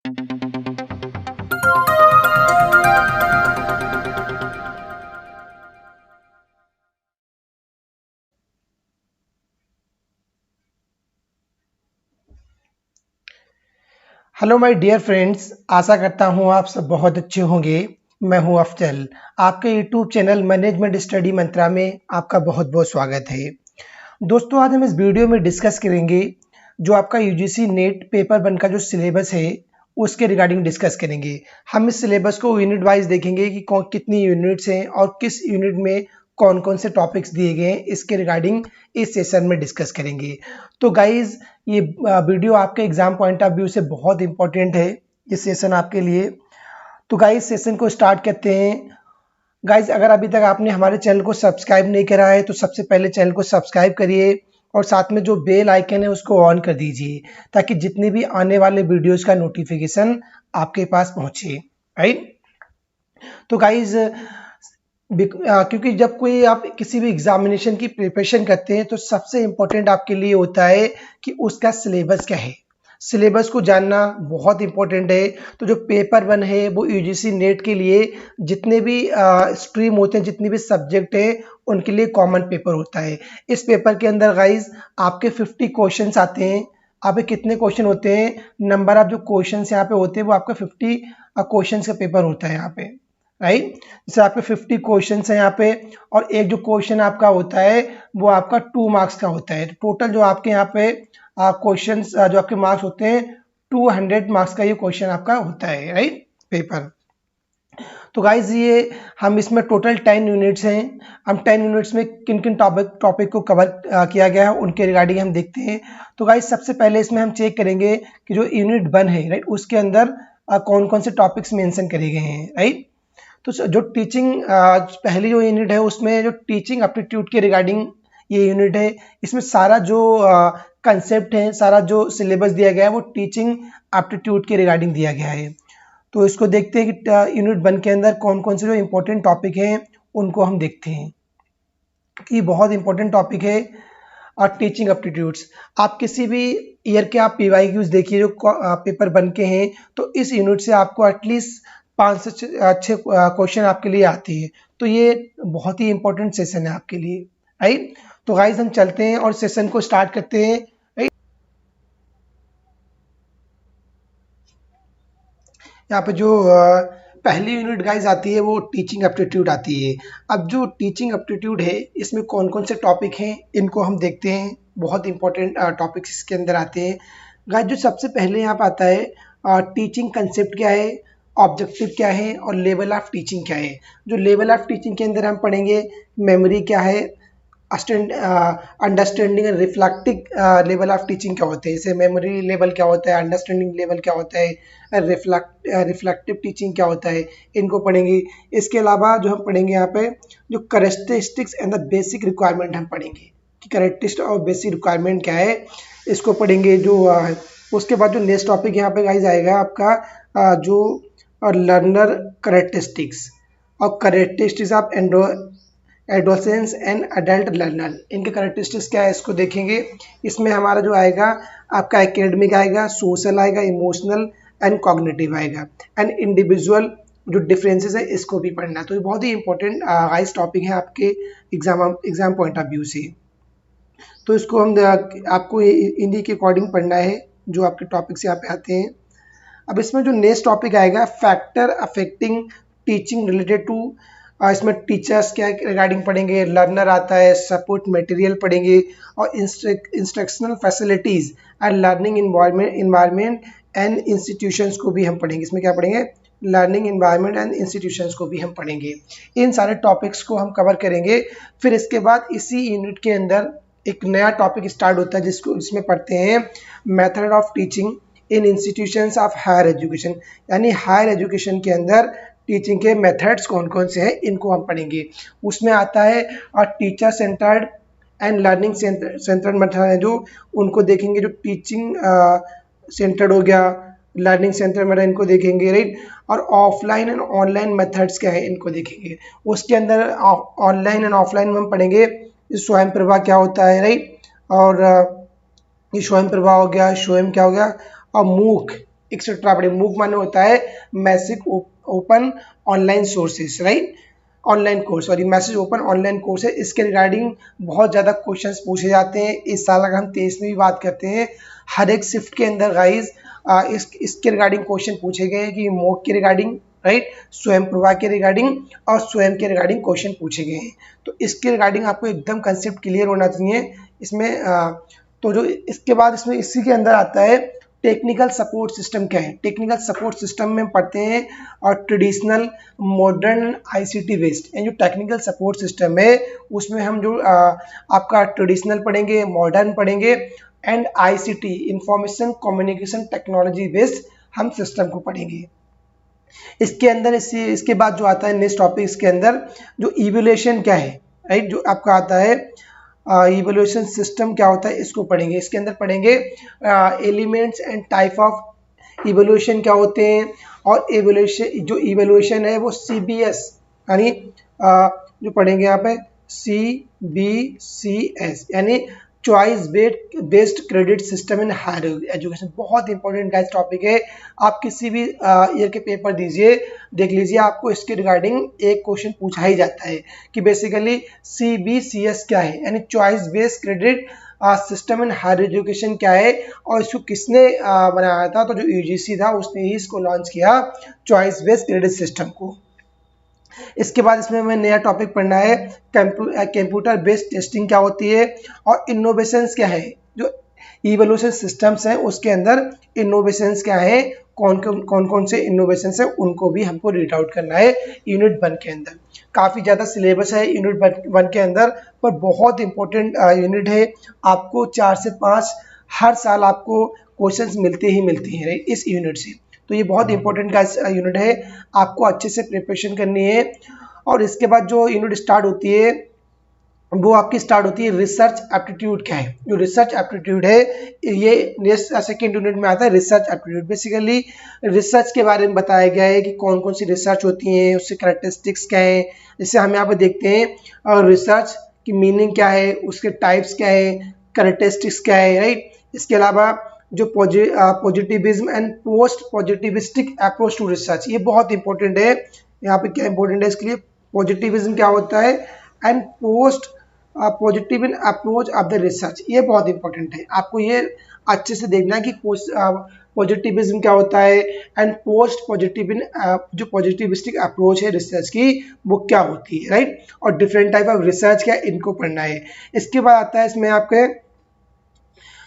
Hello my dear friends, आशा करता हूँ आप सब बहुत अच्छे होंगे। मैं हूँ अफजल। आपके यूट्यूब चैनल मैनेजमेंट स्टडी मंत्रा में आपका बहुत बहुत स्वागत है। दोस्तों, आज हम इस वीडियो में डिस्कस करेंगे जो आपका यूजीसी नेट पेपर 1 का जो सिलेबस है उसके रिगार्डिंग डिस्कस करेंगे। हम इस सिलेबस को यूनिट वाइज देखेंगे कि कितनी यूनिट्स हैं और किस यूनिट में कौन कौन से टॉपिक्स दिए गए हैं, इसके रिगार्डिंग इस सेशन में डिस्कस करेंगे। तो गाइज, ये वीडियो आपके एग्जाम पॉइंट ऑफ व्यू से बहुत इंपॉर्टेंट है, ये सेशन आपके लिए। तो गाइज, सेशन को स्टार्ट करते हैं। गाइज, अगर अभी तक आपने हमारे चैनल को सब्सक्राइब नहीं करा है तो सबसे पहले चैनल को सब्सक्राइब करिए और साथ में जो बेल आइकन है उसको ऑन कर दीजिए ताकि जितने भी आने वाले वीडियोस का नोटिफिकेशन आपके पास पहुंचे। राइट। तो गाइज, क्योंकि जब कोई आप किसी भी एग्जामिनेशन की प्रिपरेशन करते हैं तो सबसे इम्पोर्टेंट आपके लिए होता है कि उसका सिलेबस क्या है। सिलेबस को जानना बहुत इंपॉर्टेंट है। तो जो पेपर 1 है वो यूजीसी नेट के लिए जितने भी स्ट्रीम होते हैं, जितने भी सब्जेक्ट है, उनके लिए कॉमन पेपर होता है। इस पेपर के अंदर गाइज आपके 50 क्वेश्चंस आते हैं। आपके कितने क्वेश्चन होते हैं, नंबर ऑफ जो क्वेश्चंस यहाँ पे होते हैं वो आपका 50 क्वेश्चंस का पेपर होता है यहाँ पे। राइट। जैसे आपके 50 क्वेश्चन है यहाँ पे और एक जो क्वेश्चन आपका होता है वो आपका 2 मार्क्स का होता है। टोटल जो आपके यहाँ पे क्वेश्चन जो आपके मार्क्स होते हैं 200 मार्क्स का ये क्वेश्चन आपका होता है। Right, paper. तो गाइज, ये हम इसमें टोटल 10 यूनिट्स हैं। हम 10 यूनिट्स में किन किन टॉपिक को कवर किया गया है उनके रिगार्डिंग हम देखते हैं। तो गाइज, सबसे पहले इसमें हम चेक करेंगे कि जो यूनिट 1 है, राइट, उसके अंदर कौन कौन से टॉपिक्स मेंशन करे गए हैं। राइट। तो जो टीचिंग पहली जो यूनिट है उसमें जो टीचिंग एप्टीट्यूड के रिगार्डिंग ये यूनिट है। इसमें सारा जो कंसेप्ट है, सारा जो सिलेबस दिया गया है वो टीचिंग एप्टीट्यूड के रिगार्डिंग दिया गया है। तो इसको देखते हैं कि यूनिट 1 के अंदर कौन कौन से जो इम्पोर्टेंट टॉपिक हैं उनको हम देखते हैं कि बहुत इंपॉर्टेंट टॉपिक है। और टीचिंग एप्टीट्यूड्स, आप किसी भी ईयर के आप पीवाईक्यूज देखिए जो पेपर 1 के हैं, तो इस यूनिट से आपको एटलीस्ट 5 से 6 क्वेश्चन आपके लिए आती है। तो ये बहुत ही इंपॉर्टेंट सेशन है आपके लिए। राइट। तो गाइस, हम चलते हैं और सेशन को स्टार्ट करते हैं। राइट। यहाँ पे जो पहली यूनिट गाइस आती है वो टीचिंग एप्टीट्यूड आती है। अब जो टीचिंग एप्टीट्यूड है इसमें कौन कौन से टॉपिक हैं इनको हम देखते हैं। बहुत इंपॉर्टेंट टॉपिक्स इसके अंदर आते हैं। गाइस, जो सबसे पहले यहाँ पे आता है टीचिंग कंसेप्ट क्या है, ऑब्जेक्टिव क्या है और लेवल ऑफ टीचिंग क्या है। जो लेवल ऑफ टीचिंग के अंदर हम पढ़ेंगे मेमोरी क्या है, understanding and reflective level of teaching क्या होते हैं। जैसे मेमोरी लेवल क्या होता है, अंडरस्टैंडिंग लेवल क्या होता है, रिफ्लेक्टिव टीचिंग क्या होता है, इनको पढ़ेंगे। इसके अलावा जो हम पढ़ेंगे यहाँ पे जो characteristics and the basic requirement हम पढ़ेंगे कि कैरेक्टरिस्टिक और बेसिक रिक्वायरमेंट क्या है, इसको पढ़ेंगे। जो उसके बाद जो नेक्स्ट टॉपिक यहाँ पे गाइस आएगा आपका जो लर्नर कैरेक्टरिस्टिक्स और characteristics of adolescence and adult learner, इनके कैरेक्टरिस्टिक्स क्या है इसको देखेंगे। इसमें हमारा जो आएगा आपका एकेडमिक आएगा, सोशल आएगा, इमोशनल एंड कॉग्निटिव आएगा, एंड इंडिविजुअल जो डिफरेंसेस है इसको भी पढ़ना है। तो ये बहुत ही इंपॉर्टेंट गाइस टॉपिक है आपके एग्जाम पॉइंट ऑफ व्यू से। तो इसको हम आपको इन्हीं के अकॉर्डिंग पढ़ना है जो आपके टॉपिक्स यहाँ पे आते हैं। अब इसमें जो नेक्स्ट टॉपिक आएगा factor affecting teaching related to, इसमें टीचर्स क्या रिगार्डिंग पढ़ेंगे, लर्नर आता है, सपोर्ट मटेरियल पढ़ेंगे और instructional facilities and learning environment and institutions को भी हम पढ़ेंगे। इसमें क्या पढ़ेंगे, लर्निंग इन्वायरमेंट एंड इंस्टीट्यूशंस को भी हम पढ़ेंगे। इन सारे टॉपिक्स को हम कवर करेंगे। फिर इसके बाद इसी यूनिट के अंदर एक नया टॉपिक स्टार्ट होता है जिसमें पढ़ते हैं method of teaching in institutions of higher education, यानी हायर एजुकेशन के अंदर टीचिंग के मेथड्स कौन कौन से हैं इनको हम पढ़ेंगे। उसमें आता है और teacher centred and learning centred method है जो उनको देखेंगे। जो टीचिंग सेंटर्ड हो गया, लर्निंग सेंटर मेथड इनको देखेंगे। राइट। और ऑफलाइन एंड ऑनलाइन मेथड्स क्या है इनको देखेंगे। उसके अंदर ऑनलाइन एंड ऑफलाइन में हम पढ़ेंगे स्वयं प्रभा क्या होता है। राइट। और ये स्वयं प्रभा हो गया, स्वयं क्या हो गया और मूक, एक्सेट्रा पढ़ेंगे। मूक माने होता है massive open online sources, right, online course, sorry message open online course है। इसके रिगार्डिंग बहुत ज़्यादा क्वेश्चंस पूछे जाते हैं। इस साल अगर हम 23 में भी बात करते हैं, हर एक शिफ्ट के अंदर गाइज इसके रिगार्डिंग क्वेश्चन पूछे गए हैं कि मॉक के रिगार्डिंग, राइट, स्वयं प्रभा के रिगार्डिंग और स्वयं के रिगार्डिंग क्वेश्चन पूछे गए हैं। तो इसके रिगार्डिंग आपको एकदम कंसेप्ट क्लियर होना चाहिए इसमें। तो जो इसके बाद इसमें इसी के अंदर आता है टेक्निकल सपोर्ट सिस्टम क्या है। टेक्निकल सपोर्ट सिस्टम में हम पढ़ते हैं और ट्रेडिशनल, मॉडर्न, आईसीटी बेस्ड। जो टेक्निकल सपोर्ट सिस्टम है उसमें हम जो आपका ट्रेडिशनल पढ़ेंगे, मॉडर्न पढ़ेंगे and ICT, information communication technology based हम सिस्टम को पढ़ेंगे। इसके अंदर इसके बाद जो आता है नेक्स्ट टॉपिक, इसके अंदर जो इवैल्यूएशन क्या है, राइट, जो आपका आता है इवैल्यूएशन सिस्टम क्या होता है, इसको पढ़ेंगे। इसके अंदर पढ़ेंगे elements and type of evaluation क्या होते हैं, और इवैल्यूएशन है वो सीबीएस, यानी जो पढ़ेंगे यहाँ पे CBCS, यानी choice based credit system in higher education. बहुत इंपॉर्टेंट गाइस टॉपिक है। आप किसी भी ईयर के पेपर दीजिए, देख लीजिए, आपको इसके रिगार्डिंग एक क्वेश्चन पूछा ही जाता है कि बेसिकली CBCS क्या है, यानी choice based credit system in higher education क्या है, और इसको किसने बनाया था। तो जो UGC था उसने ही इसको लॉन्च किया, चॉइस बेस्ड क्रेडिट सिस्टम को। इसके बाद इसमें हमें नया टॉपिक पढ़ना है कंप्यूटर बेस्ड टेस्टिंग क्या होती है, और इनोवेशंस क्या है। जो इवैल्यूएशन सिस्टम्स हैं उसके अंदर इनोवेशंस क्या है, कौन कौन से इनोवेशंस हैं, उनको भी हमको रीड आउट करना है यूनिट 1 के अंदर। काफ़ी ज़्यादा सिलेबस है यूनिट 1 के अंदर, पर बहुत इंपॉर्टेंट यूनिट है। आपको 4 से 5 हर साल आपको क्वेश्चंस मिलते हैं इस यूनिट से। तो ये बहुत इंपॉर्टेंट का यूनिट है, आपको अच्छे से प्रिपरेशन करनी है। और इसके बाद जो यूनिट स्टार्ट होती है वो आपकी स्टार्ट होती है रिसर्च एप्टीट्यूड क्या है। जो रिसर्च एप्टीट्यूड है ये सेकेंड यूनिट में आता है। रिसर्च एप्टीट्यूड बेसिकली रिसर्च के बारे में बताया गया है कि कौन कौन सी रिसर्च होती हैं, उससे कैरेक्टरिस्टिक्स क्या है। जैसे हम यहाँ पर देखते हैं और रिसर्च की मीनिंग क्या है, उसके टाइप्स क्या है, कैरेक्टरिस्टिक्स क्या है, राइट। इसके अलावा जो positivism and post positivistic approach to research, ये बहुत इंपॉर्टेंट है। यहाँ पे क्या इंपॉर्टेंट है इसके लिए, पॉजिटिविज्म क्या होता है and post positive approach of the research, ये बहुत इंपॉर्टेंट है। आपको ये अच्छे से देखना है कि पॉजिटिविज्म क्या होता है एंड पोस्ट पॉजिटिव जो पॉजिटिविस्टिक अप्रोच है रिसर्च की वो क्या होती है, राइट। और डिफरेंट टाइप ऑफ रिसर्च क्या, इनको पढ़ना है। इसके बाद आता है इसमें आपके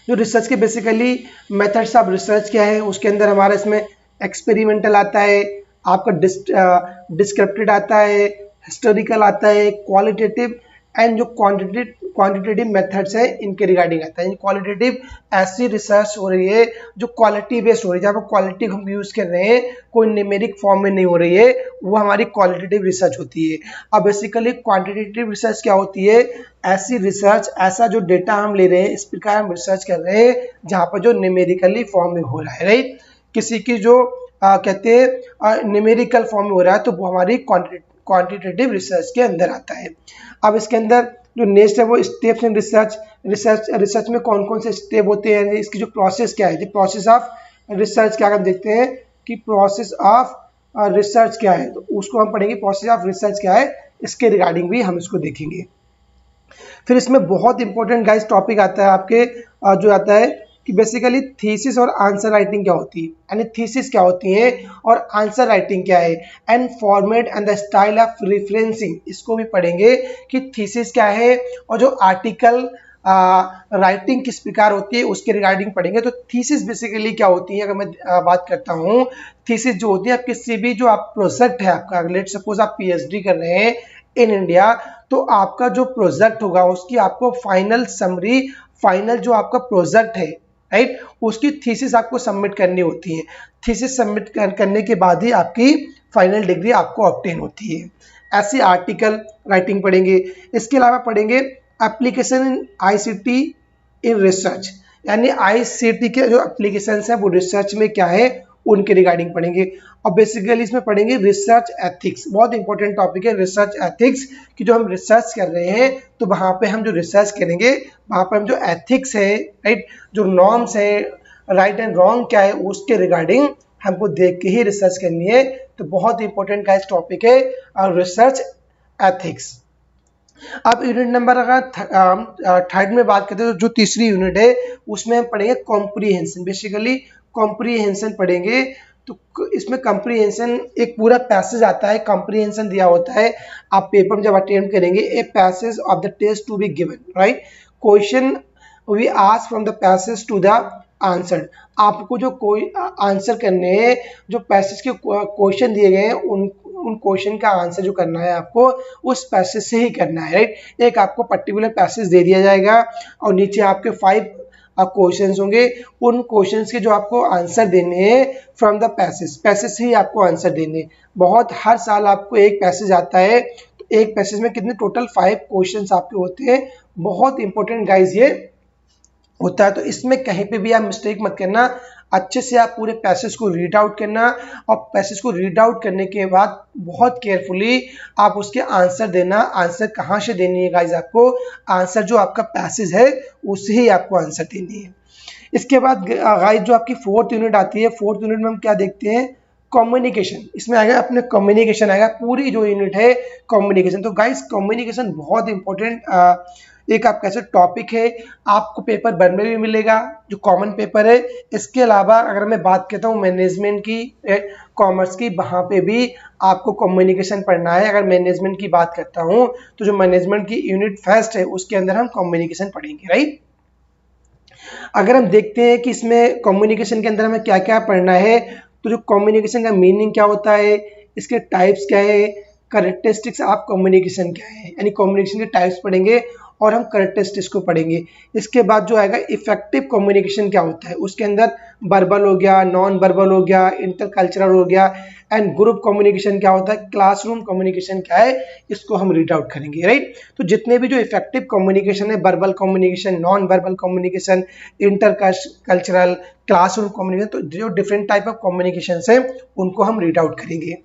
जो रिसर्च के बेसिकली मेथड्स ऑफ रिसर्च क्या है। उसके अंदर हमारा इसमें एक्सपेरिमेंटल आता है, आपका डिस्क्रिप्टिव आता है, हिस्टोरिकल आता है, क्वालिटेटिव एंड जो क्वांटिटेटिव मेथड्स है इनके रिगार्डिंग आता है। क्वालिटेटिव ऐसी रिसर्च हो रही है जो क्वालिटी बेस्ड हो रही है, जहाँ पर क्वालिटी हम यूज़ कर रहे हैं, कोई न्यूमेरिक फॉर्म में नहीं हो रही है, वो हमारी क्वालिटेटिव रिसर्च होती है। अब बेसिकली क्वांटिटेटिव रिसर्च क्या होती है, ऐसी रिसर्च, ऐसा जो डेटा हम ले रहे हैं इस प्रकार हम रिसर्च कर रहे हैं जहाँ पर जो न्यूमेरिकली फॉर्म में हो रहा है, राइट। किसी की जो कहते हैं न्यूमेरिकल फॉर्म में हो रहा है तो वो हमारी क्वांटिटेटिव रिसर्च के अंदर आता है। अब इसके अंदर जो नेक्स्ट है वो स्टेप्स इन रिसर्च में कौन कौन से स्टेप होते हैं, इसकी जो प्रोसेस क्या है, जो प्रोसेस ऑफ रिसर्च क्या हम देखते हैं कि प्रोसेस ऑफ रिसर्च क्या है, तो उसको हम पढ़ेंगे। प्रोसेस ऑफ रिसर्च क्या है, इसके रिगार्डिंग भी हम इसको देखेंगे। फिर इसमें बहुत इंपॉर्टेंट गाइस टॉपिक आता है आपके जो आता है कि बेसिकली थीसिस और आंसर राइटिंग क्या होती है, यानी थीसिस क्या होती है और आंसर राइटिंग क्या है, and format and the style of referencing, इसको भी पढ़ेंगे कि थीसिस क्या है और जो आर्टिकल राइटिंग किस प्रकार होती है उसके रिगार्डिंग पढ़ेंगे। तो थीसिस बेसिकली क्या होती है, अगर मैं बात करता हूँ, थीसिस जो होती है आप किसी भी जो आप प्रोजेक्ट है आपका, लेट सपोज आप PhD कर रहे हैं इन इंडिया, तो आपका जो प्रोजेक्ट होगा उसकी आपको फाइनल समरी, फाइनल जो आपका प्रोजेक्ट है, राइट, उसकी थीसिस आपको सबमिट करनी होती है। थीसिस सबमिट करने के बाद ही आपकी फाइनल डिग्री आपको ऑब्टेन होती है। ऐसी आर्टिकल राइटिंग पढ़ेंगे। इसके अलावा पढ़ेंगे application in ICT in research, यानी ICT के जो एप्लीकेशन है वो रिसर्च में क्या है उनके रिगार्डिंग पढ़ेंगे। और बेसिकली इसमें पढ़ेंगे रिसर्च एथिक्स, बहुत इंपॉर्टेंट टॉपिक है रिसर्च एथिक्स, कि जो हम रिसर्च कर रहे हैं तो वहाँ पे हम जो रिसर्च करेंगे वहाँ पर हम जो एथिक्स है, राइट, जो नॉर्म्स है, राइट एंड रॉन्ग क्या है उसके रिगार्डिंग हमको देख के ही रिसर्च करनी है। तो बहुत इंपॉर्टेंट गाइस टॉपिक है रिसर्च एथिक्स। अब यूनिट नंबर अगर थर्ड में बात करते हैं तो जो तीसरी यूनिट है उसमें हम पढ़ेंगे कॉम्प्रीहेंशन। बेसिकली कॉम्प्रीहेंशन पढ़ेंगे। तो इसमें कॉम्प्रीहेंशन एक पूरा पैसेज आता है, कॉम्प्रीहेंशन दिया होता है। आप पेपर में जब अटेम्प्ट करेंगे a passage of the test to be given, right, question we ask from the passage to the answer. आपको जो कोई आंसर करने हैं, जो पैसेज के क्वेश्चन दिए गए हैं उन क्वेश्चन का आंसर जो करना है आपको उस पैसेज से ही करना है, राइट। एक आपको पर्टिकुलर पैसेज दे दिया जाएगा और नीचे आपके 5 क्वेश्चंस होंगे। उन क्वेश्चंस के जो आपको आंसर देने हैं फ्रॉम द पैसेज से ही आपको आंसर देने। बहुत हर साल आपको एक पैसेज आता है, तो एक पैसेज में कितने टोटल 5 क्वेश्चंस आपके होते हैं। बहुत इंपॉर्टेंट गाइज ये होता है। तो इसमें कहीं पे भी आप मिस्टेक मत करना, अच्छे से आप पूरे पैसेज को रीड आउट करना और पैसेज को रीड आउट करने के बाद बहुत केयरफुली आप उसके आंसर देना। आंसर कहाँ से देनी है गाइज, आपको आंसर जो आपका पैसेज है उससे ही आपको आंसर देनी है। इसके बाद गाइज जो आपकी 4th यूनिट आती है, 4th यूनिट में हम क्या देखते हैं, कम्युनिकेशन। इसमें आएगा अपने कम्युनिकेशन आएगा, पूरी जो यूनिट है कम्युनिकेशन। तो गाइज कम्युनिकेशन बहुत इंपॉर्टेंट एक आपका ऐसा टॉपिक है, आपको पेपर 1 में भी मिलेगा जो कॉमन पेपर है। इसके अलावा अगर मैं बात करता हूँ मैनेजमेंट की, कॉमर्स की, वहाँ पे भी आपको कम्युनिकेशन पढ़ना है। अगर मैनेजमेंट की बात करता हूँ तो जो मैनेजमेंट की यूनिट फर्स्ट है उसके अंदर हम कम्युनिकेशन पढ़ेंगे, राइट। अगर हम देखते हैं कि इसमें कम्युनिकेशन के अंदर हमें क्या क्या पढ़ना है, तो जो कम्युनिकेशन का मीनिंग क्या होता है, इसके टाइप्स क्या है, कैरेक्टरिस्टिक्स ऑफ कम्युनिकेशन क्या है, यानी कम्युनिकेशन के टाइप्स पढ़ेंगे और हम कैरेक्टरिस्टिक्स को पढ़ेंगे। इसके बाद जो आएगा इफेक्टिव कम्युनिकेशन क्या होता है, उसके अंदर वर्बल हो गया, नॉन वर्बल हो गया, इंटरकल्चरल हो गया, एंड ग्रुप कम्युनिकेशन क्या होता है, क्लासरूम कम्युनिकेशन क्या है, इसको हम रीड आउट करेंगे, राइट। तो जितने भी जो इफेक्टिव कम्युनिकेशन है, verbal communication, non verbal communication, intercultural, classroom communication, तो जो डिफरेंट टाइप ऑफ कम्युनिकेशन है उनको हम रीड आउट करेंगे।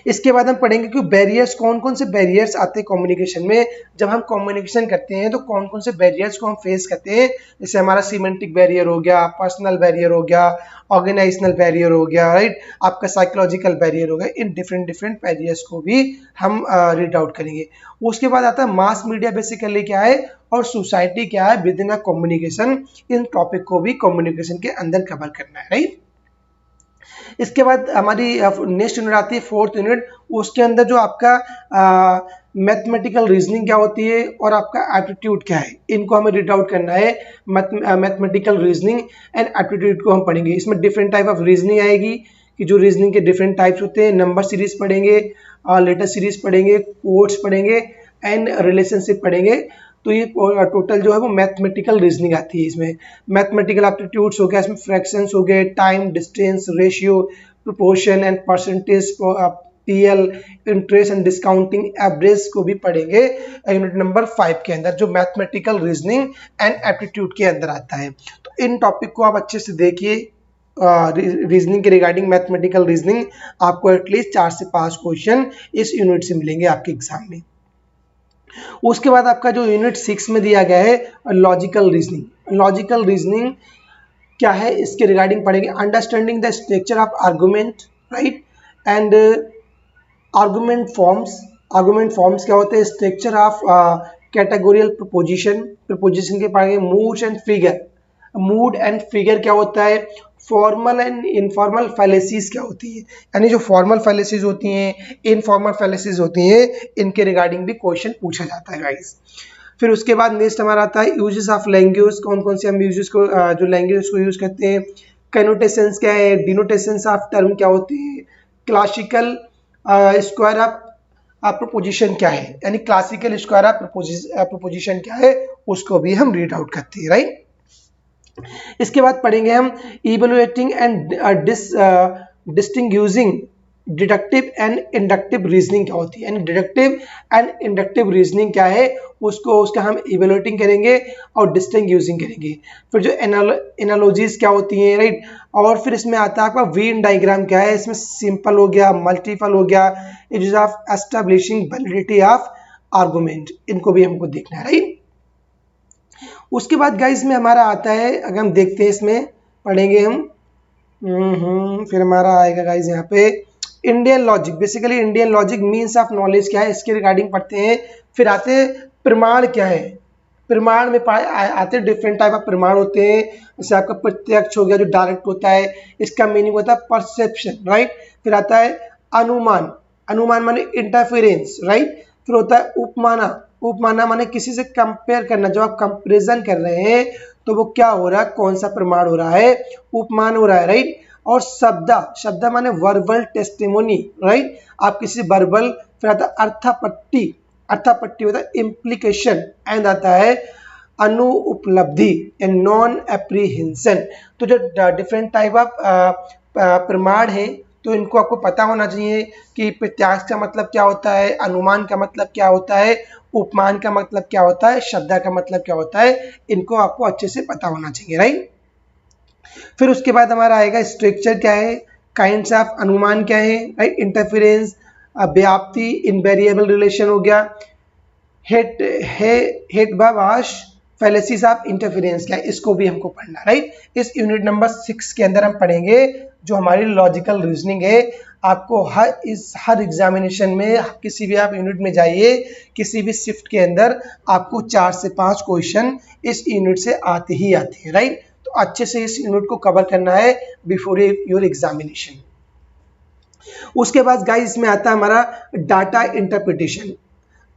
इसके बाद हम पढ़ेंगे कि बैरियर्स, कौन कौन से बैरियर्स आते हैं कम्युनिकेशन में। जब हम कम्युनिकेशन करते हैं तो कौन कौन से बैरियर्स को हम फेस करते हैं, जैसे हमारा सीमेंटिक बैरियर हो गया, पर्सनल बैरियर हो गया, ऑर्गेनाइजेशनल बैरियर हो गया, राइट, आपका साइकोलॉजिकल बैरियर हो गया। इन डिफरेंट बैरियर्स को भी हम रीड आउट करेंगे। उसके बाद आता है मास मीडिया बेसिकली क्या है और सोसाइटी क्या है with in a communication. In topic को भी कम्युनिकेशन के अंदर कवर करना है, राइट। इसके बाद हमारी नेक्स्ट यूनिट आती है 4th यूनिट। उसके अंदर जो आपका मैथमेटिकल रीजनिंग क्या होती है और आपका एप्टीट्यूड क्या है, इनको हमें रीड आउट करना है। मैथमेटिकल रीजनिंग एंड एप्टीट्यूड को हम पढ़ेंगे। इसमें डिफरेंट टाइप ऑफ रीजनिंग आएगी कि जो रीजनिंग के डिफरेंट टाइप्स होते हैं। नंबर सीरीज पढ़ेंगे, लेटर सीरीज पढ़ेंगे, कोड्स पढ़ेंगे एंड रिलेशनशिप पढ़ेंगे। तो ये टोटल जो है वो मैथमेटिकल रीजनिंग आती है। इसमें मैथमेटिकल एप्टीट्यूड्स हो गया, इसमें फ्रैक्शंस हो गए, time, distance, ratio, proportion and percentage, PL, interest and discounting, average को भी पढ़ेंगे यूनिट नंबर 5 के अंदर, जो मैथमेटिकल रीजनिंग एंड एप्टीट्यूड के अंदर आता है। तो इन टॉपिक को आप अच्छे से देखिए। रीजनिंग के रिगार्डिंग मैथमेटिकल रीजनिंग आपको एटलीस्ट 4 से 5 क्वेश्चन इस यूनिट से मिलेंगे आपके एग्जाम में। उसके बाद आपका जो यूनिट 6 में दिया गया है लॉजिकल रीजनिंग। लॉजिकल रीजनिंग क्या है, इसके रिगार्डिंग पढ़ेंगे। Understanding the structure of argument, right, and argument forms. Argument forms क्या होते हैं, स्ट्रक्चर ऑफ कैटेगोरियल प्रपोजिशन, प्रपोजिशन के पढ़ेंगे। Moods and figure, mood and figure क्या होता है, फॉर्मल एंड इनफॉर्मल फैलेसीज क्या होती है, यानी जो फॉर्मल फैलेसीज होती हैं, इनफॉर्मल फैलेसीज होती हैं, इनके रिगार्डिंग भी क्वेश्चन पूछा जाता है गाइस। फिर उसके बाद नेक्स्ट हमारा आता है यूजेस ऑफ लैंग्वेज। कौन कौन से हम यूजेस को जो लैंग्वेज को यूज करते हैं, कैनोटेशंस क्या है, डिनोटेशंस ऑफ टर्म क्या होती है, क्लासिकल स्क्वायर ऑफ प्रपोजिशन क्या है, यानी क्लासिकल स्क्वायर ऑफ प्रपोजिशन क्या है, उसको भी हम रीड आउट करते हैं, राइट। इसके बाद पढ़ेंगे हम evaluating and distinguishing deductive and inductive reasoning क्या होती है, यानी डिडक्टिव एंड इंडक्टिव रीजनिंग क्या है, उसका हम इवैल्यूएटिंग करेंगे और डिस्टिंग्विशिंग करेंगे। फिर जो एनालॉजीज क्या होती हैं, राइट, और फिर इसमें आता है आपका वेन डायग्राम क्या है, इसमें सिंपल हो गया, मल्टीपल हो गया, use of establishing validity of argument, इनको भी हमको देखना है, राइट। उसके बाद गाइस में हमारा आता है, अगर हम देखते हैं इसमें पढ़ेंगे हम फिर हमारा आएगा गाइज यहाँ पे Indian logic. Basically Indian logic means of knowledge क्या है, इसके रिगार्डिंग पढ़ते हैं। फिर आते हैं प्रमाण क्या है। प्रमाण में आते डिफरेंट टाइप ऑफ प्रमाण होते हैं। जैसे आपका प्रत्यक्ष हो गया जो डायरेक्ट होता है, इसका मीनिंग होता है परसेप्शन, राइट। फिर आता है अनुमान, अनुमान माने इंटरफेरेंस, राइट। फिर होता है उपमाना, उपमाना माने किसी से कंपेयर करना, जब आप कंपेरिजन कर रहे हैं तो वो क्या हो रहा है, कौन सा प्रमाण हो रहा है, उपमान हो रहा है, राइट। और शब्दा, शब्दा माने वर्बल टेस्टिमोनी, राइट। आप किसी वर्बल। फिर आता है अर्थापट्टी, अर्थापट्टी होता है इम्प्लीकेशन। एंड आता है अनुपलब्धि एंड नॉन एप्रीहेंशन। तो जो डिफरेंट टाइप ऑफ प्रमाण है तो इनको आपको पता होना चाहिए कि प्रत्याश का मतलब क्या होता है, अनुमान का मतलब क्या होता है, उपमान का मतलब क्या होता है, शब्द का मतलब क्या होता है, इनको आपको अच्छे से पता होना चाहिए, राइट। फिर उसके बाद हमारा आएगा स्ट्रक्चर क्या है, काइंड्स ऑफ अनुमान क्या है, राइट। इंटरफेरेंस, व्याप्ति, इनवेरिएबल रिलेशन हो गया, हेटबावाश, फैलेसीज ऑफ इंटरफेरेंस क्या है, इसको भी हमको पढ़ना, राइट। इस यूनिट नंबर 6 के अंदर हम पढ़ेंगे जो हमारी लॉजिकल रीजनिंग है। आपको हर एग्जामिनेशन में किसी भी आप यूनिट में जाइए, किसी भी शिफ्ट के अंदर आपको 4 से 5 क्वेश्चन इस यूनिट से आते ही आते हैं, राइट। तो अच्छे से इस यूनिट को कवर करना है बिफोर योर एग्जामिनेशन। उसके बाद गाइस इसमें आता है हमारा डाटा इंटरप्रिटेशन।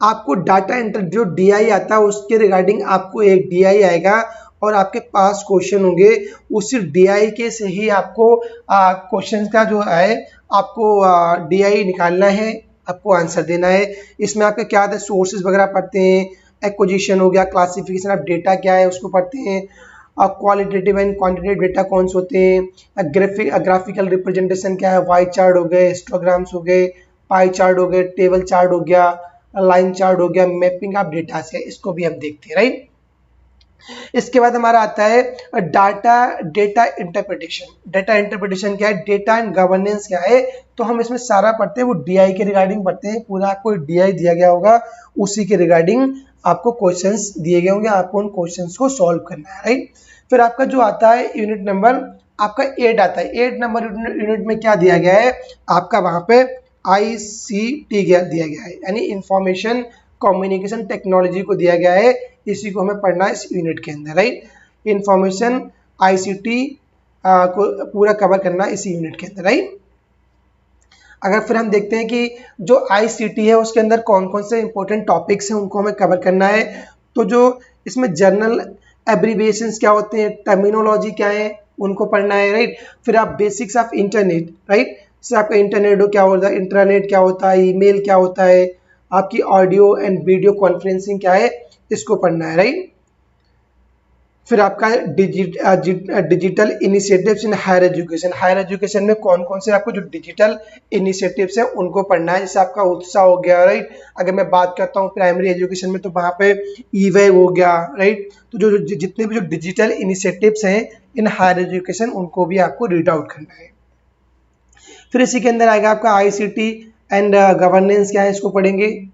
आपको डाटा जो डीआई आता है उसके रिगार्डिंग आपको एक डीआई आएगा और आपके पास क्वेश्चन होंगे, उसी डीआई के से ही आपको क्वेश्चन का जो है आपको डीआई निकालना है, आपको आंसर देना है। इसमें आपके क्या आता है, सोर्सेज वगैरह पढ़ते हैं, एक्विजिशन हो गया, क्लासिफिकेशन ऑफ डेटा क्या है उसको पढ़ते हैं, क्वालिटेटिव एंड क्वांटिटेटिव डेटा कौन से होते हैं, ग्राफिकल रिप्रेजेंटेशन क्या है, वाई चार्ट हो गए, हिस्टोग्राम्स हो गए, पाई चार्ट हो गए, टेबल चार्ट हो गया, लाइन चार्ट हो गया, मैपिंग ऑफ डेटा से, इसको भी हम देखते हैं, राइट। इसके बाद हमारा आता है डेटा इंटरप्रिटेशन। डेटा इंटरप्रिटेशन क्या है, डेटा एंड गवर्नेंस क्या है, तो हम इसमें सारा पढ़ते हैं, वो डीआई के रिगार्डिंग पढ़ते हैं। पूरा आपको डीआई दिया गया होगा, उसी के रिगार्डिंग आपको क्वेश्चंस दिए गए होंगे, आपको उन क्वेश्चंस को सॉल्व करना है, राइट। फिर आपका जो आता है यूनिट नंबर आपका 8 आता है। 8 नंबर यूनिट में क्या दिया गया है, आपका वहां पे ICT दिया गया है, यानी इंफॉर्मेशन कम्युनिकेशन टेक्नोलॉजी को दिया गया है। इसी को हमें पढ़ना है इस यूनिट के अंदर, राइट। इंफॉर्मेशन ICT को पूरा कवर करना है इसी यूनिट के अंदर, राइट। अगर फिर हम देखते हैं कि जो ICT है उसके अंदर कौन कौन से इंपॉर्टेंट टॉपिक्स हैं उनको हमें कवर करना है। तो जो इसमें जर्नल एब्रीविएशंस क्या होते हैं, टर्मिनोलॉजी क्या है, उनको पढ़ना है, राइट। फिर आप बेसिक्स ऑफ इंटरनेट, राइट, जैसे आपका इंटरनेट क्या होता है, इंटरनेट क्या होता है, ईमेल क्या होता है, आपकी ऑडियो एंड वीडियो कॉन्फ्रेंसिंग क्या है, इसको पढ़ना है, राइट। फिर आपका digital initiatives in higher education. Higher education में कौन कौन से आपको जो डिजिटल इनिशिएटिव्स हैं उनको पढ़ना है। जैसे आपका उत्साह हो गया, राइट। अगर मैं बात करता हूँ प्राइमरी एजुकेशन में तो वहाँ पे ई-वेब हो गया, राइट। तो जो जितने भी जो डिजिटल इनिशिएटिव्स हैं इन हायर एजुकेशन उनको भी आपको रीड आउट करना है। फिर इसी के अंदर आएगा आपका ICT एंड गवर्नेंस क्या है, इसको पढ़ेंगे।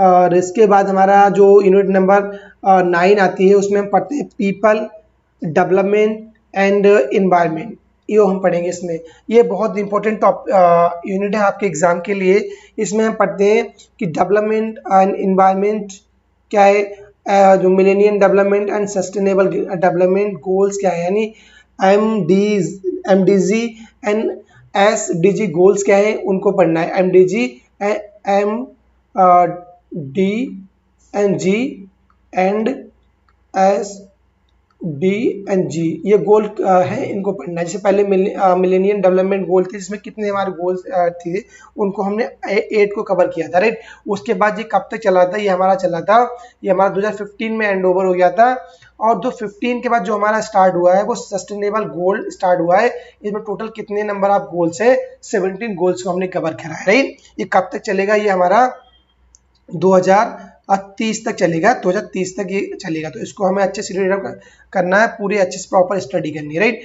और इसके बाद हमारा जो यूनिट नंबर 9 आती है उसमें हम पढ़ते हैं पीपल, डेवलपमेंट एंड इन्वायरमेंट, ये हम पढ़ेंगे इसमें। ये बहुत इंपॉर्टेंट यूनिट है आपके एग्जाम के लिए। इसमें हम पढ़ते हैं कि डेवलपमेंट एंड इन्वायरमेंट क्या है, जो millennium development and sustainable development goals क्या है, यानी MDG एंड SDG गोल्स क्या है उनको पढ़ना है। MDG MDG एंड SDG ये गोल है, इनको पढ़ना है। जैसे पहले मिलेनियम डेवलपमेंट गोल थे जिसमें कितने हमारे गोल्स थे, उनको हमने 8 को कवर किया था, राइट। उसके बाद ये कब तक चला था, ये हमारा चला था, ये हमारा 2015 में एंड ओवर हो गया था। और 2015 के बाद जो हमारा स्टार्ट हुआ है वो सस्टेनेबल गोल स्टार्ट हुआ है। इसमें टोटल कितने नंबर ऑफ गोल्स है, 17 गोल्स को हमने कवर करा है, राइट। ये कब तक चलेगा, ये हमारा 2030 तक चलेगा, 2030 तक ये चलेगा। तो इसको हमें अच्छे से रीड करना है, पूरी अच्छे से प्रॉपर स्टडी करनी है, राइट।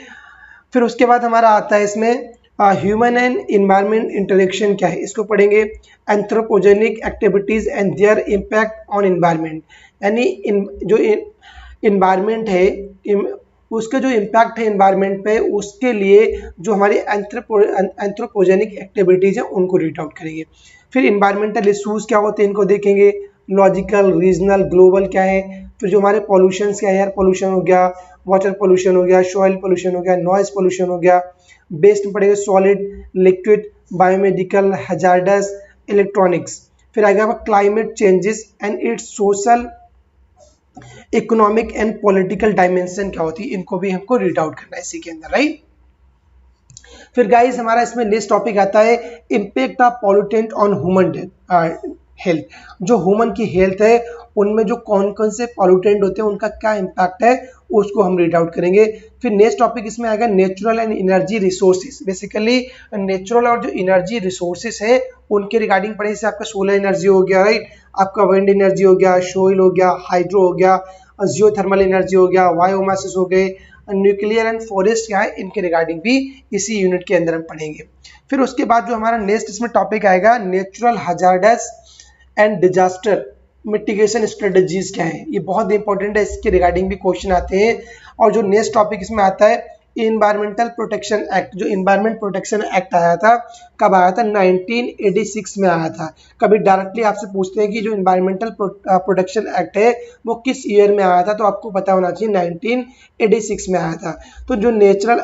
फिर उसके बाद हमारा आता है इसमें ह्यूमन एंड इन्वायरमेंट इंटरेक्शन क्या है, इसको पढ़ेंगे। Anthropogenic activities and there impact on environment, यानी जो इन्वायरमेंट है उसके जो इम्पैक्ट है इन्वायरमेंट पे, उसके लिए जो हमारी एंथ्रोपोजेनिक एक्टिविटीज़ हैं उनको रीड आउट करेंगे। फिर इन्वायरमेंटल इशूज़ क्या होते हैं इनको देखेंगे, लॉजिकल, रीजनल, ग्लोबल क्या है। फिर जो हमारे पॉल्यूशंस क्या है, एयर पॉल्यूशन हो गया, वाटर पॉल्यूशन हो गया, सॉइल पॉल्यूशन हो गया, नॉइज पॉल्यूशन हो गया। बेस्ड में पड़ेगा solid, liquid, biomedical, hazardous, electronics. फिर आएगा climate changes and it's social, economic and political dimension क्या होती है, इनको भी हमको रीड आउट करना है इसी के अंदर, राइट। फिर गाइस हमारा इसमें नेक्स्ट टॉपिक आता है impact of pollutant on human health. जो ह्यूमन की हेल्थ है उनमें जो कौन कौन से पॉल्यूटेंट होते हैं उनका क्या इम्पैक्ट है उसको हम रीड आउट करेंगे। फिर नेक्स्ट टॉपिक इसमें आएगा natural and energy resources. Basically natural और जो एनर्जी रिसोर्सेज है उनके रिगार्डिंग पढ़े, जैसे आपका सोलर एनर्जी हो गया, राइट, आपका विंड एनर्जी हो गया, सोइल हो गया, हाइड्रो हो गया, जियोथर्मल एनर्जी हो गया, बायोमासेस हो गए, न्यूक्लियर एंड फॉरेस्ट क्या है, इनके रिगार्डिंग भी इसी यूनिट के अंदर हम पढ़ेंगे। फिर उसके बाद जो हमारा नेक्स्ट इसमें टॉपिक आएगा natural hazardous and disaster mitigation strategies क्या है, ये बहुत इंपॉर्टेंट है, इसके रिगार्डिंग भी क्वेश्चन आते हैं। और जो नेक्स्ट टॉपिक इसमें आता है इन्वायरमेंटल प्रोटेक्शन एक्ट। जो इन्वायरमेंट प्रोटेक्शन एक्ट आया था, कब आया था, 1986 में आया था। कभी डायरेक्टली आपसे पूछते हैं कि जो इन्वायरमेंटल प्रोटेक्शन एक्ट है वो किस ईयर में आया था, तो आपको पता होना चाहिए 1986 में आया था। तो जो national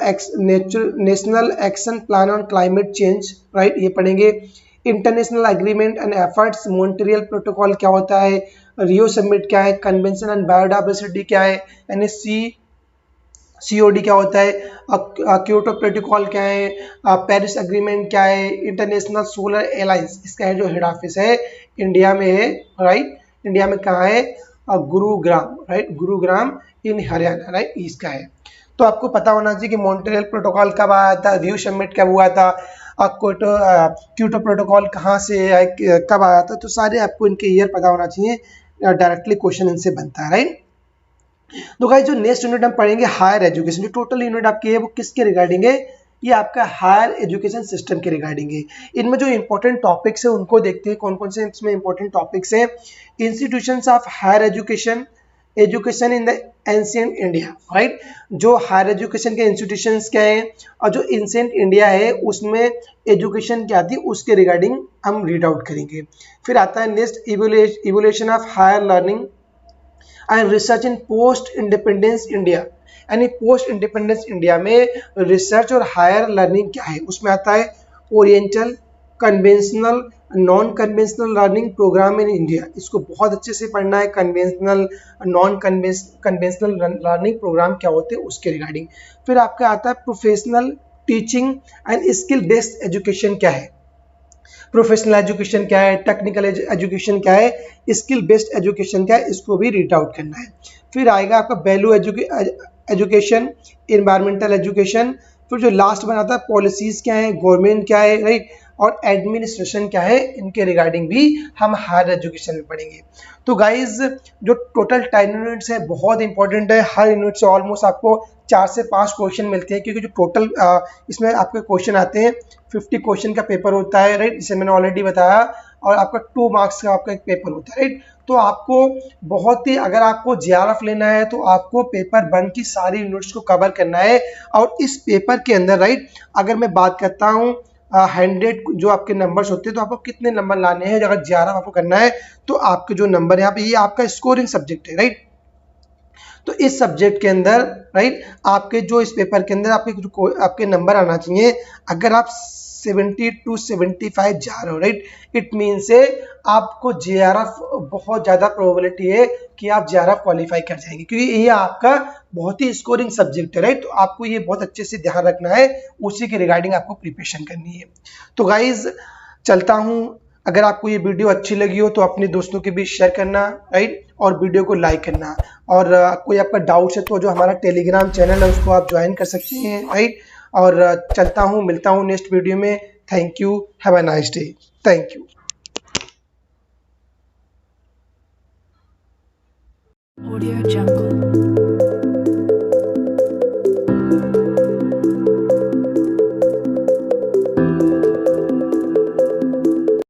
action plan on climate change, right, ये पढ़ेंगे। International agreement and efforts, Montreal protocol क्या होता है, रियो समिट क्या है, कन्वेंशन ऑन बायोडाइवर्सिटी क्या है, यानी COD क्या होता है, क्योटो प्रोटोकॉल क्या है, पेरिस एग्रीमेंट क्या है, इंटरनेशनल सोलर अलायंस, इसका जो हेड ऑफिस है इंडिया में है, राइट, इंडिया में कहाँ है, गुरुग्राम, राइट, गुरुग्राम इन हरियाणा, राइट, इसका है। तो आपको पता होना चाहिए कि मॉन्ट्रियल प्रोटोकॉल कब आया था, रियो समिट कब हुआ था, क्योटो प्रोटोकॉल कहाँ से कब आया था, तो सारे आपको इनके ईयर पता होना चाहिए, डायरेक्टली क्वेश्चन इनसे बनता है, राइट। तो गाइस जो नेक्स्ट यूनिट हम पढ़ेंगे हायर एजुकेशन, जो टोटल यूनिट आपकी है वो किसके रिगार्डिंग है, ये आपका हायर एजुकेशन सिस्टम के रिगार्डिंग है। इनमें जो इंपॉर्टेंट टॉपिक्स है उनको देखते हैं, कौन कौन से इसमें इंपॉर्टेंट टॉपिक्स हैं। Institutions of higher education, education in the ancient India, right, जो हायर एजुकेशन के इंस्टीट्यूशंस क्या है और जो एंशिएंट इंडिया है उसमें एजुकेशन क्या थी उसके रिगार्डिंग हम रीड आउट करेंगे। फिर आता है next evolution of higher learning and research in post independence India, यानी पोस्ट इंडिपेंडेंस इंडिया में रिसर्च और हायर लर्निंग क्या है, उसमें आता है oriental, conventional, non conventional learning program in India. इसको बहुत अच्छे से पढ़ना है, conventional, non conventional learning program क्या होते हैं उसके रिगार्डिंग। फिर आपका आता है professional teaching and skill based education क्या है, प्रोफेशनल एजुकेशन क्या है, टेक्निकल एजुकेशन क्या है, स्किल बेस्ड एजुकेशन क्या है, इसको भी रीड आउट करना है। फिर आएगा आपका वैल्यू एजुकेशन, इन्वायरमेंटल एजुकेशन। फिर जो लास्ट बनाता है पॉलिसीज क्या है, गवर्नमेंट क्या है, राइट, और एडमिनिस्ट्रेशन क्या है, इनके रिगार्डिंग भी हम हायर एजुकेशन में पढ़ेंगे। तो गाइज जो टोटल 10 यूनिट्स है बहुत इंपॉर्टेंट है, हर यूनिट से ऑलमोस्ट आपको 4 से 5 क्वेश्चन मिलते हैं, क्योंकि जो टोटल इसमें आपके क्वेश्चन आते हैं 50 क्वेश्चन का पेपर होता है, राइट, जिसे मैंने ऑलरेडी बताया, और आपका 2 मार्क्स का आपका एक पेपर होता है, राइट। तो आपको बहुत ही, अगर आपको JRF लेना है तो आपको पेपर 1 की सारी यूनिट्स को कवर करना है। और इस पेपर के अंदर, राइट, अगर मैं बात करता हूँ 100 जो आपके नंबर्स होते हैं, तो आपको कितने नंबर लाने हैं, अगर JRF आपको करना है तो आपके जो नंबर यहाँ पे, ये आपका स्कोरिंग सब्जेक्ट है, राइट। तो इस सब्जेक्ट के अंदर, राइट, आपके जो इस पेपर के अंदर आपके नंबर आना चाहिए, अगर आप 70 to 75 जा रहे हो, राइट, इट मीन से आपको JRF बहुत ज़्यादा प्रोबेबिलिटी है कि आप JRF क्वालिफाई कर जाएंगे, क्योंकि ये आपका बहुत ही स्कोरिंग सब्जेक्ट है, राइट। तो आपको ये बहुत अच्छे से ध्यान रखना है, उसी के रिगार्डिंग आपको प्रिपरेशन करनी है। तो गाइज चलता हूँ, अगर आपको ये वीडियो अच्छी लगी हो तो अपने दोस्तों के बीच शेयर करना, राइट, और वीडियो को लाइक करना। और कोई आपका डाउट है तो जो हमारा टेलीग्राम चैनल है उसको आप ज्वाइन कर सकते हैं, राइट। और चलता हूँ, मिलता हूँ नेक्स्ट वीडियो में। Thank you, have a nice day, thank you. Audio Jungle.